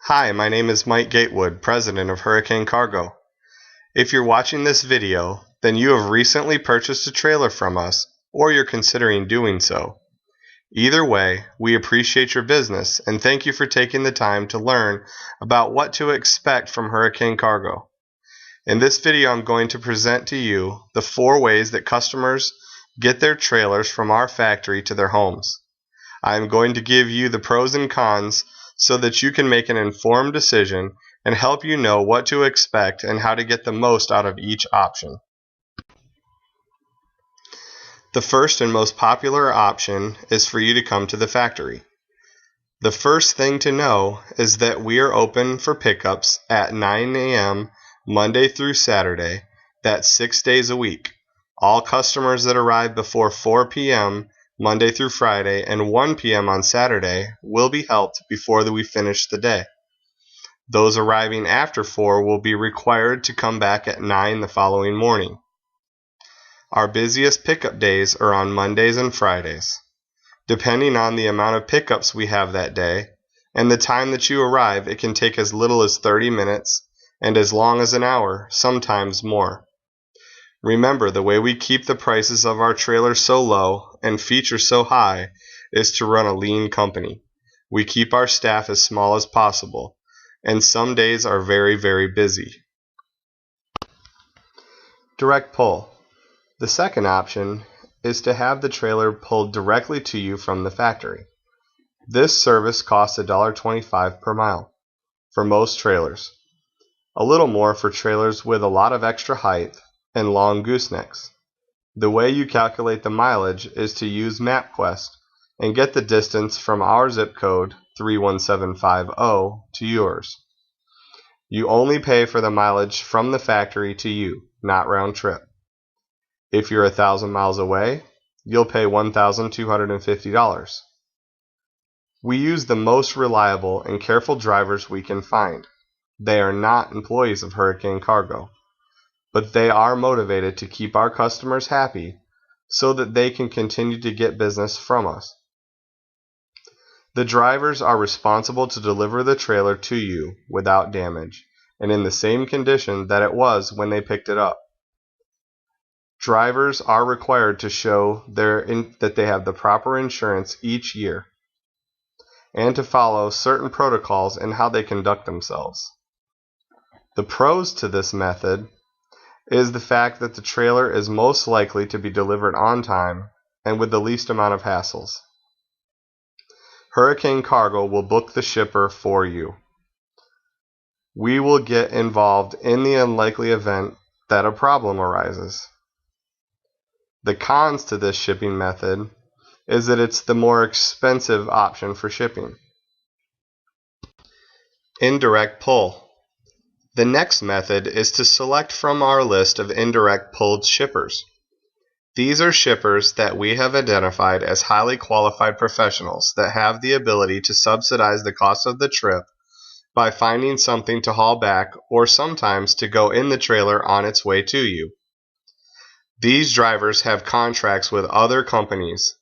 Hi, my name is Mike Gatewood, president of Hurricane Cargo. If you're watching this video, then you have recently purchased a trailer from us, or you're considering doing so. Either way, we appreciate your business and thank you for taking the time to learn about what to expect from Hurricane Cargo. In this video, I'm going to present to you the 4 ways that customers get their trailers from our factory to their homes. I'm going to give you the pros and cons so that you can make an informed decision and help you know what to expect and how to get the most out of each option. The first and most popular option is for you to come to the factory. The first thing to know is that we are open for pickups at 9 a.m. Monday through Saturday. That's 6 days a week. All customers that arrive before 4 p.m. Monday through Friday and 1 p.m. on Saturday will be helped before we finish the day. Those arriving after 4 will be required to come back at 9 the following morning. Our busiest pickup days are on Mondays and Fridays. Depending on the amount of pickups we have that day and the time that you arrive, it can take as little as 30 minutes and as long as an hour, sometimes more. Remember, the way we keep the prices of our trailers so low and features so high is to run a lean company. We keep our staff as small as possible, and some days are very, very busy. Direct pull. The second option is to have the trailer pulled directly to you from the factory. This service costs $1.25 per mile for most trailers. A little more for trailers with a lot of extra height and long goosenecks. The way you calculate the mileage is to use MapQuest and get the distance from our zip code 31750 to yours. You only pay for the mileage from the factory to you, not round trip. If you're 1,000 miles away, you'll pay $1,250. We use the most reliable and careful drivers we can find. They are not employees of Hurricane Cargo, but they are motivated to keep our customers happy so that they can continue to get business from us. The drivers are responsible to deliver the trailer to you without damage and in the same condition that it was when they picked it up. Drivers are required to show that they have the proper insurance each year and to follow certain protocols in how they conduct themselves. The pros to this method is the fact that the trailer is most likely to be delivered on time and with the least amount of hassles. Hurricane Cargo will book the shipper for you. We will get involved in the unlikely event that a problem arises. The cons to this shipping method is that it's the more expensive option for shipping. Indirect pull. The next method is to select from our list of indirect pulled shippers. These are shippers that we have identified as highly qualified professionals that have the ability to subsidize the cost of the trip by finding something to haul back or sometimes to go in the trailer on its way to you. These drivers have contracts with other companies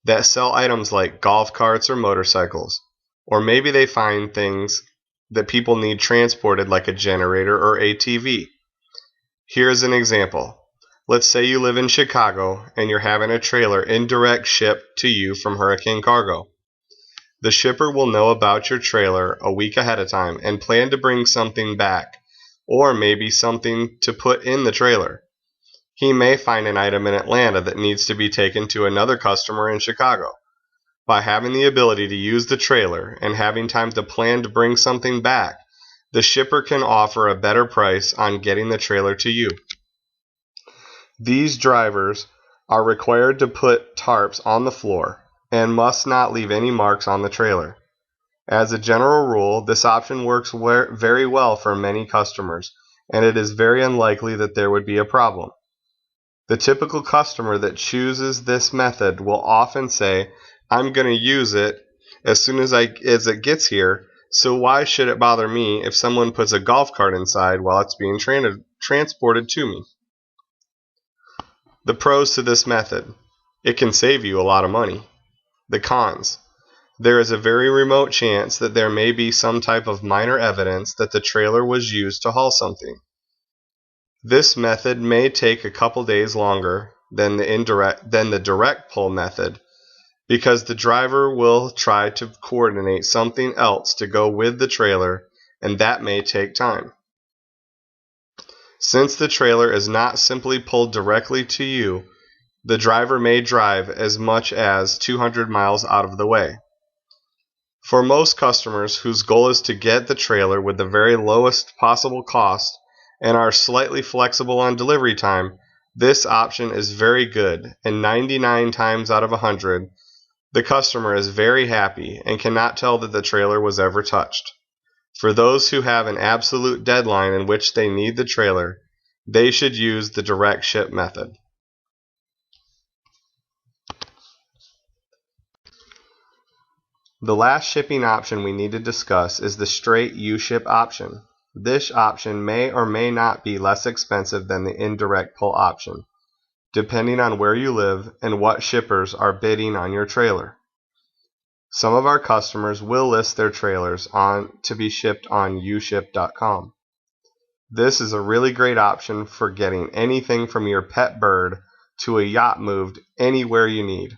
that sell items like golf carts or motorcycles, or maybe they find things that people need transported like a generator or ATV. Here's an example. Let's say you live in Chicago and you're having a trailer indirect shipped to you from Hurricane Cargo. The shipper will know about your trailer a week ahead of time and plan to bring something back, or maybe something to put in the trailer. He may find an item in Atlanta that needs to be taken to another customer in Chicago. By having the ability to use the trailer and having time to plan to bring something back, the shipper can offer a better price on getting the trailer to you. These drivers are required to put tarps on the floor and must not leave any marks on the trailer. As a general rule, this option works very well for many customers, and it is very unlikely that there would be a problem. The typical customer that chooses this method will often say, I'm going to use it as soon as it gets here, so why should it bother me if someone puts a golf cart inside while it's being transported to me? The pros to this method. It can save you a lot of money. The cons. There is a very remote chance that there may be some type of minor evidence that the trailer was used to haul something. This method may take a couple days longer than the direct pull method, because the driver will try to coordinate something else to go with the trailer, and that may take time. Since the trailer is not simply pulled directly to you, the driver may drive as much as 200 miles out of the way. For most customers whose goal is to get the trailer with the very lowest possible cost and are slightly flexible on delivery time, this option is very good, and 99 times out of 100, the customer is very happy and cannot tell that the trailer was ever touched. For those who have an absolute deadline in which they need the trailer, they should use the direct ship method. The last shipping option we need to discuss is the straight U-ship option. This option may or may not be less expensive than the indirect pull option, depending on where you live and what shippers are bidding on your trailer. Some of our customers will list their trailers to be shipped on uship.com. This is a really great option for getting anything from your pet bird to a yacht moved anywhere you need.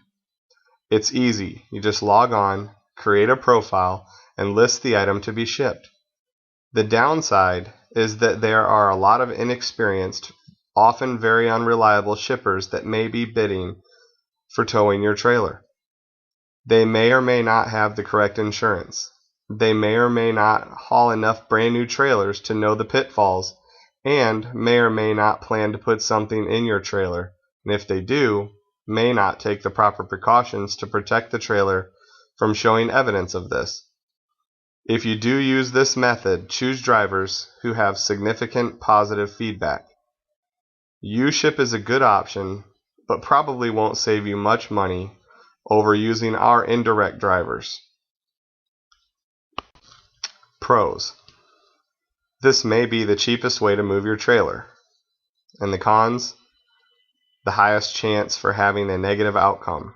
It's easy. You just log on, create a profile, and list the item to be shipped. The downside is that there are a lot of inexperienced, often very unreliable shippers that may be bidding for towing your trailer. They may or may not have the correct insurance. They may or may not haul enough brand new trailers to know the pitfalls, and may or may not plan to put something in your trailer, and if they do, may not take the proper precautions to protect the trailer from showing evidence of this. If you do use this method, choose drivers who have significant positive feedback. U-ship is a good option, but probably won't save you much money over using our indirect drivers. Pros: this may be the cheapest way to move your trailer. And the cons: the highest chance for having a negative outcome.